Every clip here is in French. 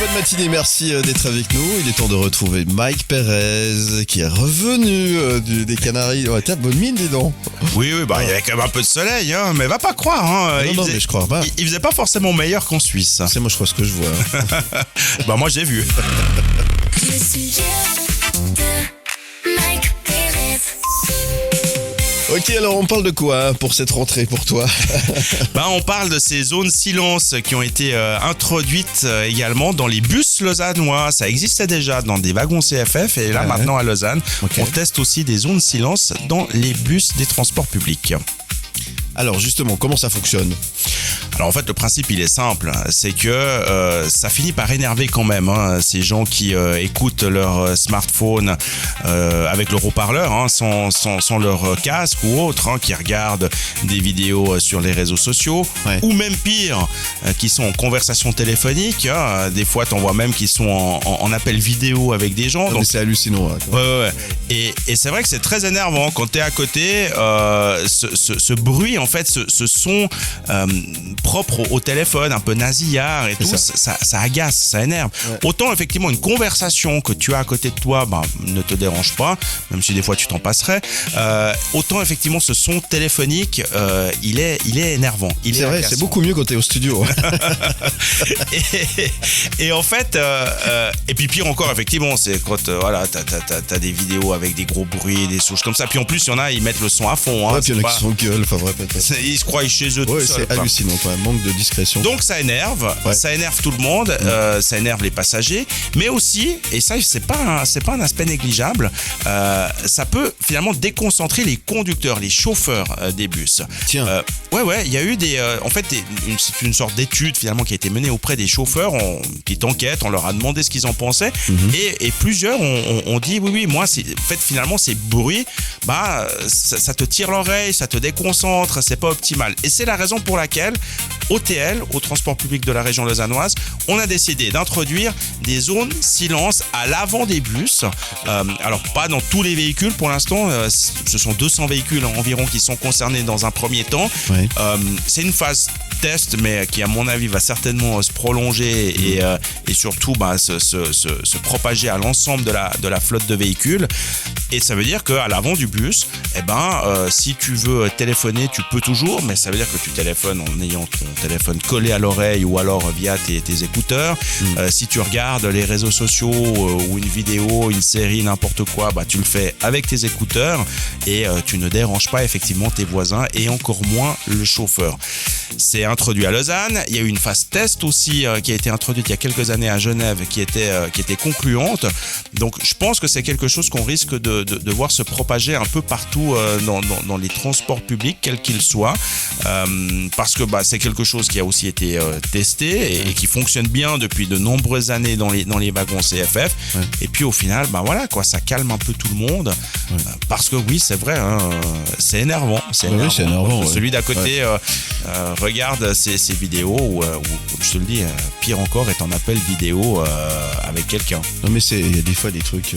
bonne matinée, merci d'être avec nous. Il est temps de retrouver Mike Perez qui est revenu des Canaries. Ouais, t'as bonne mine, dis donc. Oui, il y avait quand même un peu de soleil, hein, mais va pas croire. Hein, non, mais je crois pas. Il faisait pas forcément meilleur qu'en Suisse. C'est moi, je crois ce que je vois. Moi j'ai vu. Le sujet de Mike Perez. Ok, alors on parle de quoi pour cette rentrée pour toi? On parle de ces zones silence qui ont été introduites également dans les bus lausannois. Ça existait déjà dans des wagons CFF et là maintenant à Lausanne, on teste aussi des zones silence dans les bus des transports publics. Alors justement, comment ça fonctionne? Alors en fait le principe il est simple, c'est que ça finit par énerver quand même ces gens qui écoutent leur smartphone avec leur haut-parleur sans leur casque ou autre, qui regardent des vidéos sur les réseaux sociaux ou même pire, qui sont en conversation téléphonique. Des fois t'en vois même qui sont en appel vidéo avec des gens. Donc c'est hallucinant. Et c'est vrai que c'est très énervant quand t'es à côté, ce bruit en fait, ce son propre au téléphone, un peu nasillard et tout, ça agace, ça énerve. Autant effectivement une conversation que tu as à côté de toi ne te dérange pas, même si des fois tu t'en passerais, autant effectivement ce son téléphonique il est énervant. C'est vrai, agaçant. C'est beaucoup mieux quand t'es au studio. et en fait et puis pire encore effectivement, c'est quand t'as des vidéos avec des gros bruits, des choses comme ça, puis en plus il y en a, ils mettent le son à fond. Puis il y en a qui sont gueule, enfin vrai peut-être. Ils se croient chez eux tout seuls. C'est hallucinant, quoi. Manque de discrétion. Donc ça énerve tout le monde, ça énerve les passagers, mais aussi, et ça c'est pas un aspect négligeable, ça peut finalement déconcentrer les conducteurs, les chauffeurs des bus. Tiens. Il y a eu c'est une sorte d'étude finalement qui a été menée auprès des chauffeurs, une petite enquête, on leur a demandé ce qu'ils en pensaient, et plusieurs ont dit oui, moi finalement ces bruits, ça te tire l'oreille, ça te déconcentre, c'est pas optimal. Et c'est la raison pour laquelle OTL, au transport public de la région lausannoise, on a décidé d'introduire des zones silence à l'avant des bus. Alors pas dans tous les véhicules pour l'instant, ce sont 200 véhicules environ qui sont concernés dans un premier temps. C'est une phase test, mais qui à mon avis va certainement se prolonger et surtout se propager à l'ensemble de la flotte de véhicules. Et ça veut dire qu'à l'avant du bus, si tu veux téléphoner, tu peux toujours, mais ça veut dire que tu téléphones en ayant ton téléphone collé à l'oreille ou alors via tes écouteurs. Si tu regardes les réseaux sociaux ou une vidéo, une série, n'importe quoi, tu le fais avec tes écouteurs et tu ne déranges pas effectivement tes voisins et encore moins le chauffeur. C'est introduit à Lausanne. Il y a eu une phase test aussi qui a été introduite il y a quelques années à Genève qui était concluante. Donc je pense que c'est quelque chose qu'on risque de voir se propager un peu partout dans les transports publics, quels qu'ils soient, parce que c'est quelque chose qui a aussi été testé et qui fonctionne bien depuis de nombreuses années dans les wagons CFF. Et puis au final, ça calme un peu tout le monde, parce que oui, c'est vrai, c'est énervant. C'est énervant. Celui d'à côté regarde ces vidéos où, je te le dis, pire encore, est en appel vidéo avec quelqu'un. Non mais il y a des fois des trucs,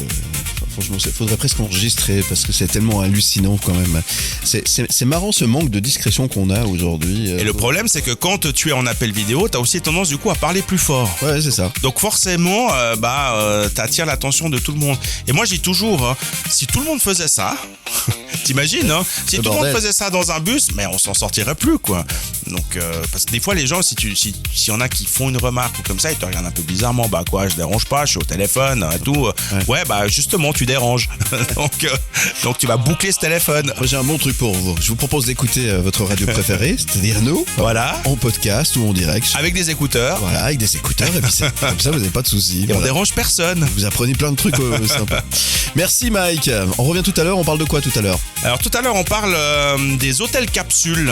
franchement, il faudrait presque enregistrer parce que c'est tellement hallucinant quand même. C'est marrant ce manque de discrétion qu'on a aujourd'hui. Et le problème, c'est que quand tu es en appel vidéo, t'as aussi tendance du coup à parler plus fort. Ouais, c'est ça. Donc forcément, t'attires l'attention de tout le monde. Et moi, je dis toujours, si tout le monde faisait ça, t'imagines, si tout le monde faisait ça dans un bus, mais on s'en sortirait plus, quoi. Donc, parce que des fois, les gens, s'il y en a qui font une remarque ou comme ça, ils te regardent un peu bizarrement. Je dérange pas, je suis au téléphone et tout. Justement, tu déranges. donc, tu vas boucler ce téléphone. Moi, j'ai un bon truc pour vous. Je vous propose d'écouter votre radio préférée, c'est-à-dire nous. Voilà. En podcast ou en direct. Avec des écouteurs. Voilà, avec des écouteurs. Et puis comme ça, vous n'avez pas de soucis. Et on dérange personne. Vous apprenez plein de trucs sympas. Merci Mike. On revient tout à l'heure. On parle de quoi tout à l'heure? Alors tout à l'heure, on parle des hôtels capsules.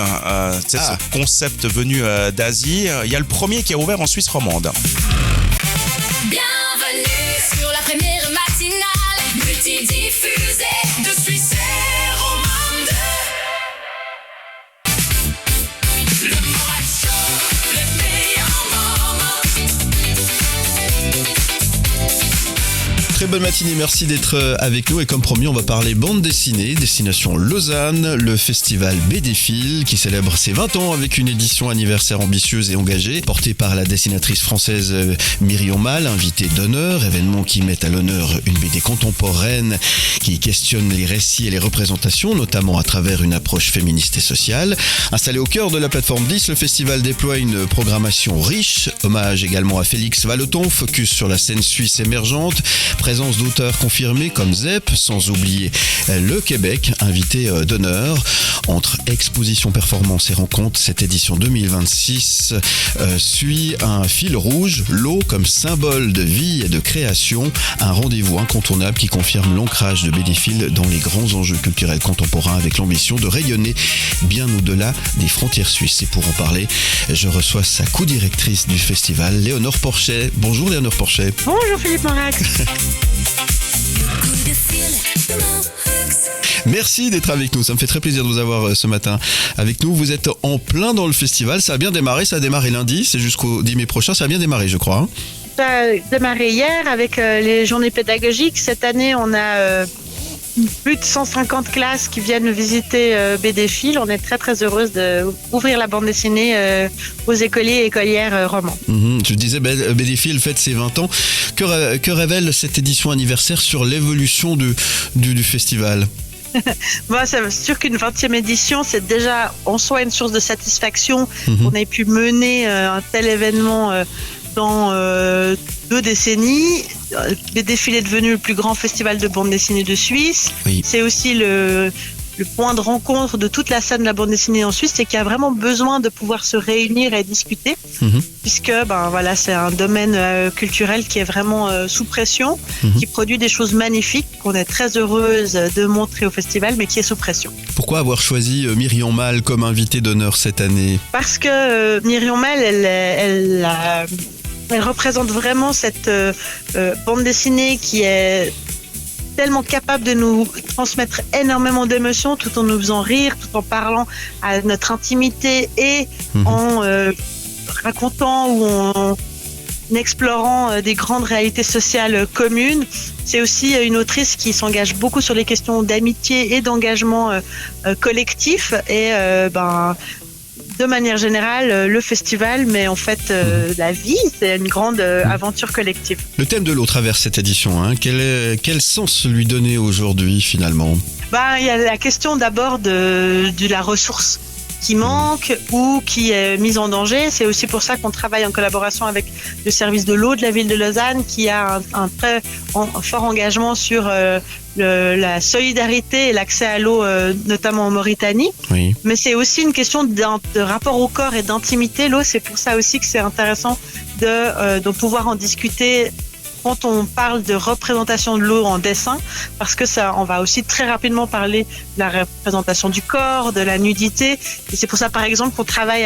C'est ce concept venu d'Asie. Il y a le premier qui a ouvert en Suisse romande. Bienvenue sur la première matinale multidiffusée de Suisse romande. Le Morad Show, les meilleurs moments. Très bonne matinée, merci d'être avec nous. Et comme promis, on va parler bande dessinée, destination Lausanne, le festival BDfil qui célèbre ses 20 ans avec une édition anniversaire ambitieuse et engagée, portée par la dessinatrice française Myrion Mal, invitée d'honneur, événement qui met à l'honneur une BD contemporaine qui questionne les récits et les représentations, notamment à travers une approche féministe et sociale. Installé au cœur de la plateforme 10, le festival déploie une programmation riche, hommage également à Félix Vallotton, focus sur la scène suisse émergente, présence d'auteurs confirmés comme Zep, sans oublier le Québec, invité d'honneur. Entre exposition, performance et rencontres, cette édition 2026 suit un fil rouge, l'eau comme symbole de vie et de création, un rendez-vous incontournable qui confirme l'ancrage de BDfil dans les grands enjeux culturels contemporains avec l'ambition de rayonner bien au-delà des frontières suisses. Et pour en parler, je reçois sa co-directrice du festival, Léonore Porchet. Bonjour Léonore Porchet. Bonjour Philippe Morax. Merci d'être avec nous, ça me fait très plaisir de vous avoir ce matin avec nous. Vous êtes en plein dans le festival, ça a bien démarré, ça a démarré lundi, c'est jusqu'au 10 mai prochain, ça a bien démarré je crois. Ça a démarré hier avec les journées pédagogiques. Cette année, on a plus de 150 classes qui viennent visiter BDfil. On est très très heureuse d'ouvrir la bande dessinée aux écoliers et écolières romans. Je disais, BDfil fête ses 20 ans. Que révèle cette édition anniversaire sur l'évolution du festival ? C'est sûr qu'une 20e édition, c'est déjà en soi une source de satisfaction qu'on ait pu mener un tel événement dans 2 décennies. BDfil est devenu le plus grand festival de bande dessinée de Suisse. Oui. C'est aussi le point de rencontre de toute la scène de la bande dessinée en Suisse, c'est qu'il y a vraiment besoin de pouvoir se réunir et discuter, puisque c'est un domaine culturel qui est vraiment sous pression, qui produit des choses magnifiques qu'on est très heureuse de montrer au festival, mais qui est sous pression. Pourquoi avoir choisi Myrion Mal comme invitée d'honneur cette année ? Parce que Myrion Mal, elle représente vraiment cette bande dessinée qui est tellement capable de nous transmettre énormément d'émotions tout en nous faisant rire, tout en parlant à notre intimité et en racontant ou en explorant des grandes réalités sociales communes. C'est aussi une autrice qui s'engage beaucoup sur les questions d'amitié et d'engagement collectif et de manière générale, le festival, mais en fait, la vie, c'est une grande aventure collective. Le thème de l'eau traverse cette édition. Quel sens lui donner aujourd'hui, finalement ? Il y a la question d'abord de la ressource qui manque ou qui est mise en danger. C'est aussi pour ça qu'on travaille en collaboration avec le service de l'eau de la ville de Lausanne, qui a un très fort engagement sur la solidarité et l'accès à l'eau, notamment en Mauritanie. Oui. Mais c'est aussi une question de rapport au corps et d'intimité. L'eau, c'est pour ça aussi que c'est intéressant de pouvoir en discuter quand on parle de représentation de l'eau en dessin, parce que on va aussi très rapidement parler de la représentation du corps, de la nudité. Et c'est pour ça, par exemple, qu'on travaille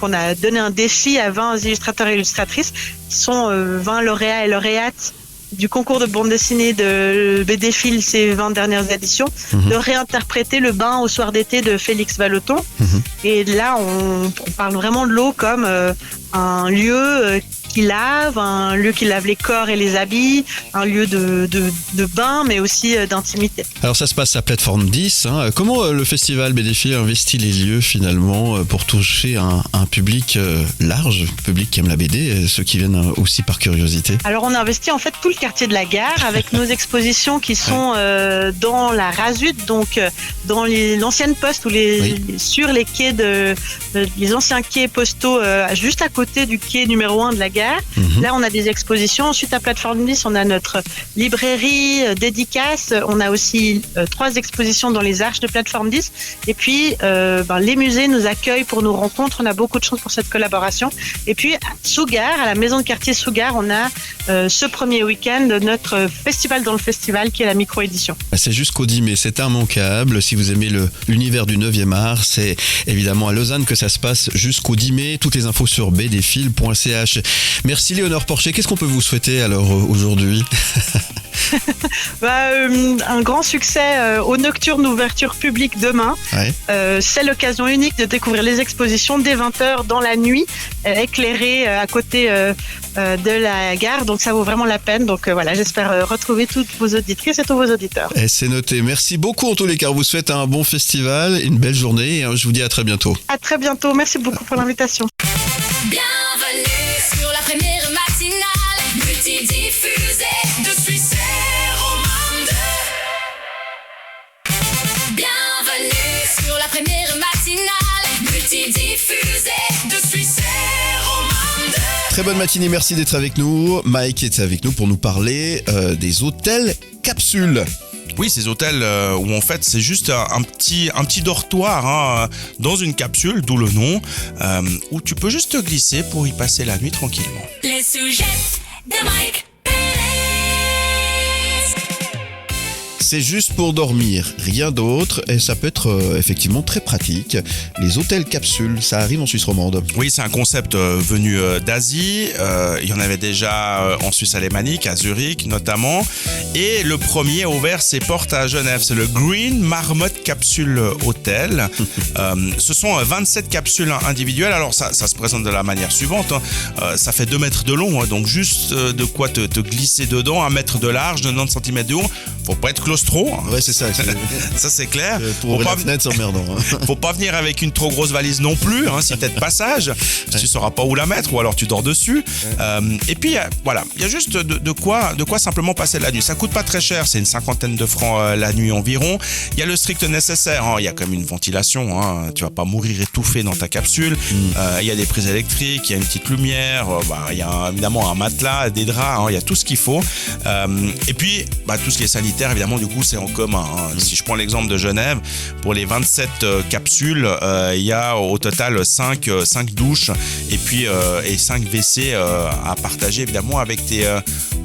qu'on a donné un défi à 20 illustrateurs et illustratrices, qui sont 20 lauréats et lauréates du concours de bande dessinée de BDfil ces 20 dernières éditions, de réinterpréter Le bain au soir d'été de Félix Vallotton. Et là, on parle vraiment de l'eau comme un lieu qui lave, un lieu qui lave les corps et les habits, un lieu de bain, mais aussi d'intimité. Alors ça se passe à plateforme 10. Comment le festival BDfil investit les lieux finalement pour toucher un public large, public qui aime la BD, ceux qui viennent aussi par curiosité ? Alors on a investi en fait tout le quartier de la gare avec nos expositions qui sont dans la Rasut, donc dans l'ancienne poste sur les quais les anciens quais postaux juste à côté du quai numéro 1 de la gare. Là, on a des expositions. Ensuite, à plateforme 10, on a notre librairie dédicace. On a aussi 3 expositions dans les arches de plateforme 10. Et puis, les musées nous accueillent pour nos rencontres. On a beaucoup de chance pour cette collaboration. Et puis, à Sougar, à la maison de quartier Sougar, on a ce premier week-end notre festival dans le festival qui est la micro-édition. C'est jusqu'au 10 mai, c'est immanquable. Si vous aimez l'univers du 9e art, c'est évidemment à Lausanne que ça se passe jusqu'au 10 mai. Toutes les infos sur bdfil.ch. Merci Léonore Porcher. Qu'est-ce qu'on peut vous souhaiter alors aujourd'hui? Un grand succès aux Nocturnes ouverture publique demain. Ouais. C'est l'occasion unique de découvrir les expositions dès 20h dans la nuit, éclairées à côté de la gare. Donc ça vaut vraiment la peine. Donc voilà, j'espère retrouver toutes vos auditrices et tous vos auditeurs. Et c'est noté. Merci beaucoup en tous les cas. On vous souhaite un bon festival, une belle journée et je vous dis à très bientôt. À très bientôt. Merci beaucoup pour l'invitation. Bienvenue sur la première matinale multidiffusée de Suisse romande. Bienvenue sur la première matinale multidiffusée de Suisse romande. Très bonne matinée, merci d'être avec nous. Mike est avec nous pour nous parler des hôtels capsules. Oui, ces hôtels où en fait c'est juste un petit dortoir dans une capsule, d'où le nom, où tu peux juste te glisser pour y passer la nuit tranquillement. Les sujets de Mike Pérez. C'est juste pour dormir, rien d'autre, et ça peut être effectivement très pratique. Les hôtels capsules, ça arrive en Suisse romande. Oui, c'est un concept venu d'Asie. Il y en avait déjà en Suisse alémanique, à Zurich notamment. Et le premier a ouvert ses portes à Genève. C'est le Green Marmot Capsule Hotel. Ce sont 27 capsules individuelles. Alors ça se présente de la manière suivante. Ça fait 2 mètres de long, donc juste de quoi te glisser dedans, 1 mètre de large, 90 cm de haut. Faut pas être claustro. Ouais, c'est ça. Ça, c'est clair. Pour ouvrir la fenêtre, c'est emmerdant. Faut pas venir avec une trop grosse valise non plus, si t'es de passage. Tu sauras pas où la mettre, ou alors tu dors dessus. Et puis, voilà, il y a juste de quoi simplement passer la nuit. Ça coûte pas très cher, c'est une 50aine de francs la nuit environ. Il y a le strict nécessaire, il y a quand même une ventilation, tu vas pas mourir étouffé dans ta capsule. Il y a des prises électriques, il y a une petite lumière, il y a évidemment un matelas, des draps, il y a tout ce qu'il faut. Et puis, tout ce qui est sanitaire, évidemment, du coup, c'est en commun. Si je prends l'exemple de Genève, pour les 27 capsules, il y a au total 5 douches et puis 5 WC à partager évidemment avec tes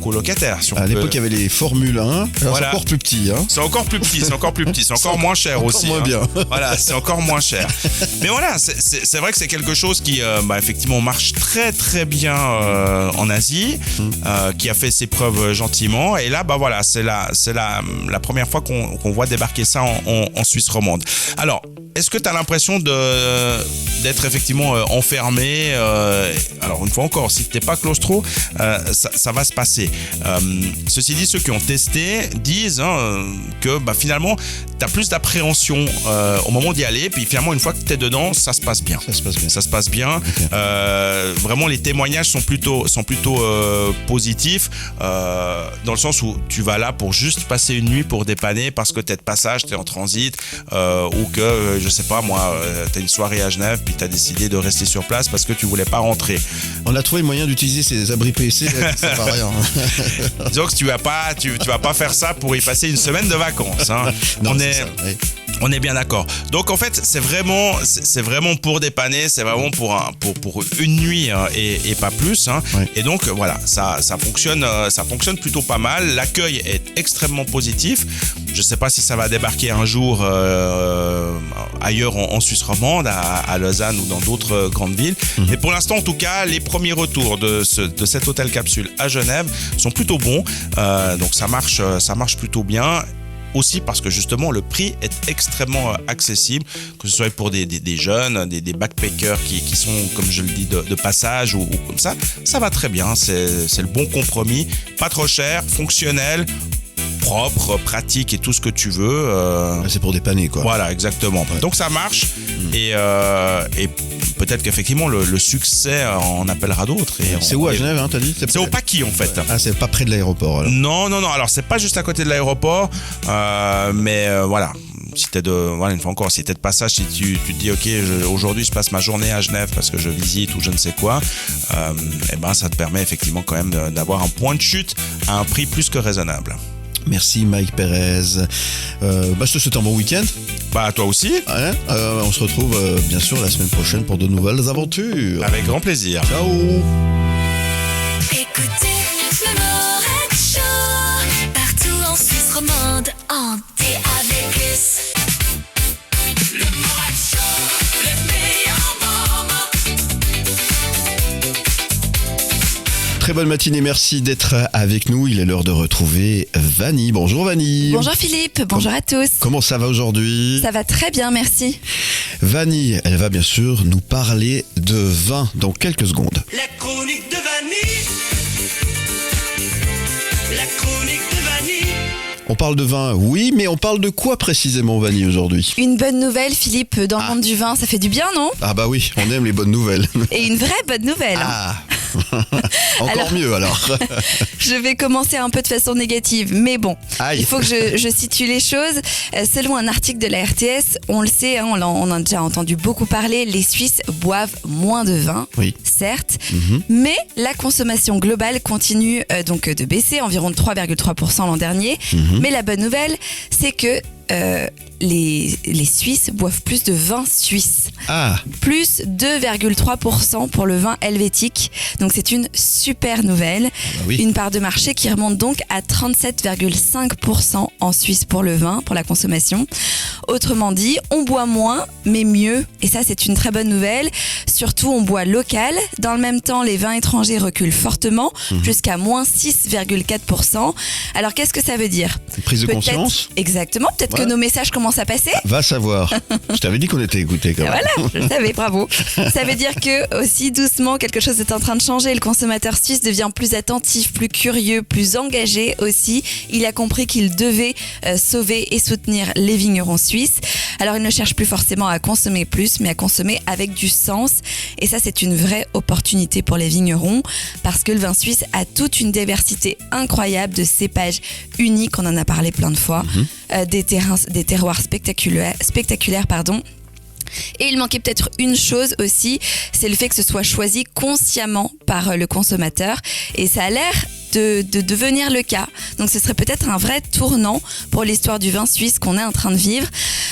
colocataires. Si à l'époque, il y avait les Formule 1. Alors Voilà. c'est encore plus petit. C'est encore plus petit, c'est encore moins cher encore aussi. moins bien. Voilà, c'est encore moins cher. Mais voilà, c'est vrai que c'est quelque chose qui effectivement marche très très bien en Asie, qui a fait ses preuves gentiment. Et là, voilà, c'est la première fois qu'on voit débarquer ça en Suisse romande. Alors, est-ce que tu as l'impression d'être effectivement enfermé alors, une fois encore, si tu n'es pas claustro, ça va se passer. Ceci dit, ceux qui ont testé disent que finalement, tu as plus d'appréhension au moment d'y aller. Puis finalement, une fois que tu es dedans, ça se passe bien. Ça se passe bien. Okay. Vraiment, les témoignages sont plutôt positifs dans le sens où tu vas là pour juste passer une nuit pour dépanner parce que tu es de passage, tu es en transit ou que, je sais pas moi, tu as une soirée à Genève puis tu as décidé de rester sur place parce que tu voulais pas rentrer. On a trouvé le moyen d'utiliser ces abris PC, ça va rien. Disons que tu vas pas faire ça pour y passer une semaine de vacances. Non, on est bien d'accord. Donc en fait, c'est vraiment pour dépanner, c'est vraiment pour une nuit et pas plus. Ouais. Et donc voilà, ça fonctionne plutôt pas mal. L'accueil est extrêmement positif. Je sais pas si ça va débarquer un jour ailleurs en Suisse romande, à Lausanne ou dans d'autres grandes villes. Mais pour l'instant, en tout cas, les premiers retours de cet hôtel capsule à Genève sont plutôt bons. Donc ça marche plutôt bien. Aussi parce que justement le prix est extrêmement accessible, que ce soit pour des jeunes, des backpackers qui sont, comme je le dis, de passage ou comme ça va très bien, c'est le bon compromis, pas trop cher, fonctionnel, propre, pratique et tout ce que tu veux. C'est pour dépanner quoi. Voilà, exactement. Ouais. Donc ça marche et peut-être qu'effectivement le succès en appellera d'autres. C'est où à Genève, t'as dit? C'est au Paquis en fait. Ah, c'est pas près de l'aéroport alors. Non. Alors c'est pas juste à côté de l'aéroport, mais voilà. Si t'es une fois encore, si t'es de passage, si tu te dis ok, aujourd'hui je passe ma journée à Genève parce que je visite ou je ne sais quoi, ça te permet effectivement quand même d'avoir un point de chute à un prix plus que raisonnable. Merci Mike Pérez. Je te souhaite un bon week-end. Toi aussi. Ouais, on se retrouve bien sûr la semaine prochaine pour de nouvelles aventures. Avec grand plaisir. Ciao. Écoutez le Morad Show partout en Suisse romande en DAB+. Le Morad Show, les meilleurs moments. Très bonne matinée, merci d'être avec nous. Il est l'heure de retrouver Vanny. Bonjour Vanny. Bonjour Philippe, bonjour à tous. Comment ça va aujourd'hui ? Ça va très bien, merci. Vanny, elle va bien sûr nous parler de vin dans quelques secondes. La chronique de Vanny. La chronique de Vanny. On parle de vin, oui, mais on parle de quoi précisément, Vanny, aujourd'hui ? Une bonne nouvelle Philippe, dans le monde du vin, ça fait du bien, non ? Ah bah oui, on aime les bonnes nouvelles. Et une vraie bonne nouvelle. Ah encore mieux alors. Je vais commencer un peu de façon négative, mais bon, Aïe. il faut que je situe les choses. Selon un article de la RTS, on le sait, on en a déjà entendu beaucoup parler, les Suisses boivent moins de vin, Oui. certes, mais la consommation globale continue donc de baisser, environ de 3,3% l'an dernier. Mais la bonne nouvelle, c'est que les Suisses boivent plus de vin suisse. Ah, Plus 2,3% pour le vin helvétique. Donc c'est une super nouvelle. bah oui. Une part de marché qui remonte donc à 37,5% en Suisse pour le vin, pour la consommation. Autrement dit, on boit moins, mais mieux. Et ça, c'est une très bonne nouvelle. Surtout, on boit local. Dans le même temps, les vins étrangers reculent fortement, jusqu'à moins 6,4%. Alors, qu'est-ce que ça veut dire ? Une prise de Peut-être- conscience ? Exactement. Peut-être Ouais. que nos messages commencent à passer. Va savoir. Je t'avais dit qu'on était écoutés quand même. Voilà, je le savais, bravo. Ça veut dire que aussi doucement, quelque chose est en train de changer. Le consommateur suisse devient plus attentif, plus curieux, plus engagé aussi. Il a compris qu'il devait sauver et soutenir les vignerons suisses. Alors il ne cherche plus forcément à consommer plus, mais à consommer avec du sens. Et ça, c'est une vraie opportunité pour les vignerons parce que le vin suisse a toute une diversité incroyable de cépages uniques. On en a parlé plein de fois. Des terroirs spectaculaires, pardon. Et il manquait peut-être une chose aussi, c'est le fait que ce soit choisi consciemment par le consommateur. Et ça a l'air de devenir le cas. Donc ce serait peut-être un vrai tournant pour l'histoire du vin suisse qu'on est en train de vivre.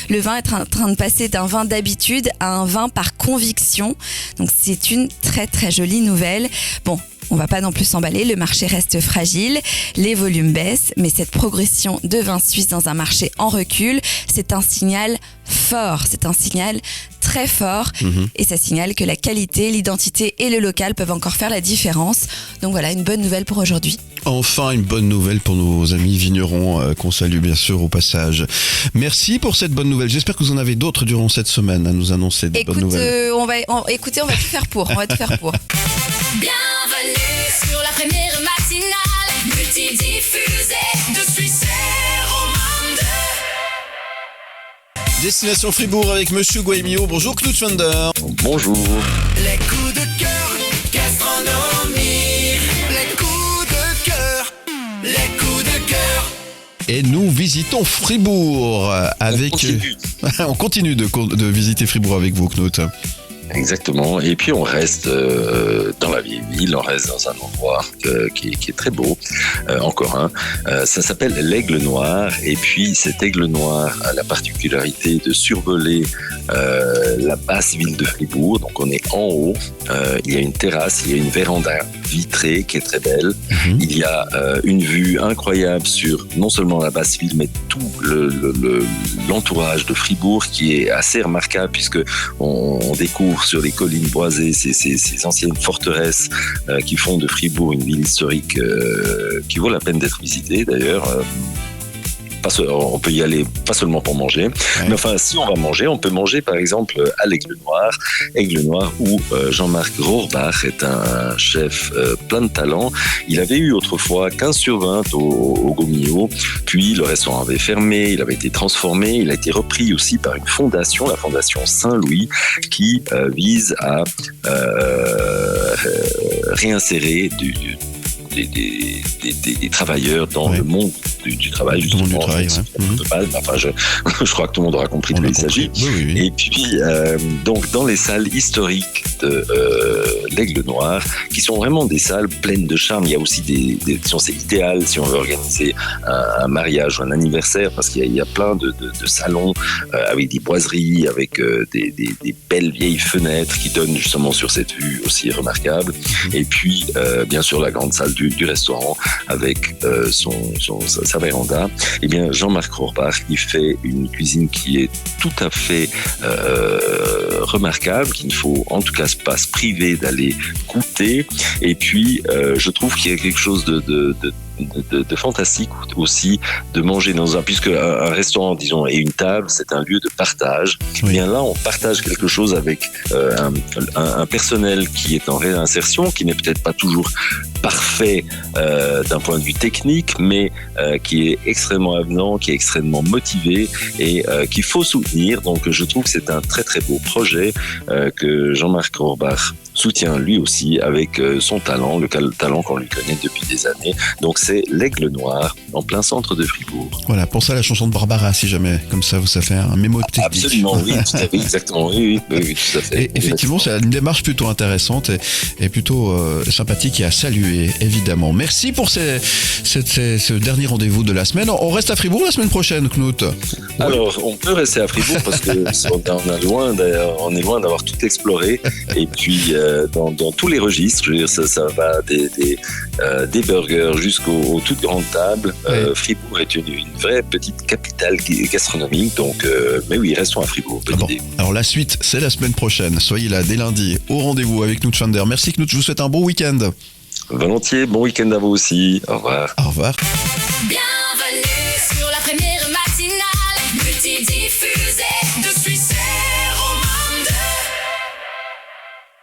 Le vin est en train de passer d'un vin d'habitude à un vin par conviction. Donc c'est une très très jolie nouvelle. Bon, on va pas non plus s'emballer, le marché reste fragile, les volumes baissent, mais cette progression de vin suisse dans un marché en recul, c'est un signal fort, c'est un signal très fort, et ça signale que la qualité, l'identité et le local peuvent encore faire la différence. Donc voilà, une bonne nouvelle pour aujourd'hui. Enfin, une bonne nouvelle pour nos amis vignerons qu'on salue bien sûr au passage. Merci pour cette bonne nouvelle. J'espère que vous en avez d'autres durant cette semaine à nous annoncer des bonnes Écoute, nouvelles. on va tout faire pour. Bienvenue sur la première matinale, multidiffusée de Suisse romande. Destination Fribourg avec Monsieur Guaimio. Bonjour Knut Schwander. Bonjour. Les coups de cœur, gastronomie. Les coups de cœur, les coups de cœur. Et nous visitons Fribourg avec... On continue de visiter Fribourg avec vous Knut. Exactement. Et puis on reste dans la vieille ville, on reste dans un endroit qui est très beau. Encore un. Ça s'appelle l'Aigle Noir. Et puis cet Aigle Noir a la particularité de survoler la basse ville de Fribourg. Donc on est en haut. Il y a une terrasse, il y a une véranda vitrée qui est très belle. Il y a une vue incroyable sur non seulement la basse ville, mais tout l'entourage de Fribourg qui est assez remarquable puisque on découvre sur les collines boisées ces anciennes forteresses qui font de Fribourg une ville historique qui vaut la peine d'être visitée d'ailleurs. On peut y aller pas seulement pour manger, mais enfin si on va manger, on peut manger par exemple à l'Aigle Noir où Jean-Marc Rohrbach est un chef plein de talent. Il avait eu autrefois 15 sur 20 au Gomio, puis le restaurant avait fermé, il avait été transformé, il a été repris aussi par une fondation, la fondation Saint-Louis, qui vise à réinsérer des travailleurs dans le monde du travail, justement. Du travail, Enfin, je crois que tout le monde aura compris de quoi il s'agit. Oui. Et puis, donc, dans les salles historiques de l'Aigle Noir, qui sont vraiment des salles pleines de charme, il y a aussi c'est idéal si on veut organiser un mariage ou un anniversaire, parce qu'il y a plein de salons avec des boiseries, avec des belles vieilles fenêtres qui donnent justement sur cette vue aussi remarquable. Et puis, bien sûr, la grande salle du restaurant avec sa sa véranda. Eh bien, Jean-Marc Rohrbach, il fait une cuisine qui est tout à fait remarquable, qu'il ne faut en tout cas pas se priver d'aller goûter. Et puis, je trouve qu'il y a quelque chose de fantastique aussi de manger dans puisque un restaurant, disons, et une table, c'est un lieu de partage. Oui. Bien là, on partage quelque chose avec un personnel qui est en réinsertion, qui n'est peut-être pas toujours parfait d'un point de vue technique, mais qui est extrêmement avenant, qui est extrêmement motivé et qu'il faut soutenir. Donc, je trouve que c'est un très très beau projet que Jean-Marc Rohrbach soutient lui aussi avec son talent, le talent qu'on lui connaît depuis des années. Donc c'est l'Aigle Noir en plein centre de Fribourg. Voilà, pensez à la chanson de Barbara si jamais, comme ça vous savez un mémo technique. Absolument, oui, tout à fait, exactement, oui, tout à fait. Et effectivement, c'est une démarche plutôt intéressante et plutôt sympathique et à saluer, évidemment. Merci pour ce dernier rendez-vous de la semaine. On reste à Fribourg la semaine prochaine, Knut. Alors, on peut rester à Fribourg parce que on est loin d'avoir tout exploré. Et puis, dans tous les registres, je veux dire, ça va des burgers jusqu'aux toutes grandes tables. Oui. Fribourg est une vraie petite capitale gastronomique. Donc, mais oui, restons à Fribourg. Bonne idée. Alors la suite, c'est la semaine prochaine. Soyez là dès lundi au rendez-vous avec Knut Schwander. Merci Knut, je vous souhaite un bon week-end. Volontiers, bon week-end à vous aussi. Au revoir. Au revoir. Bien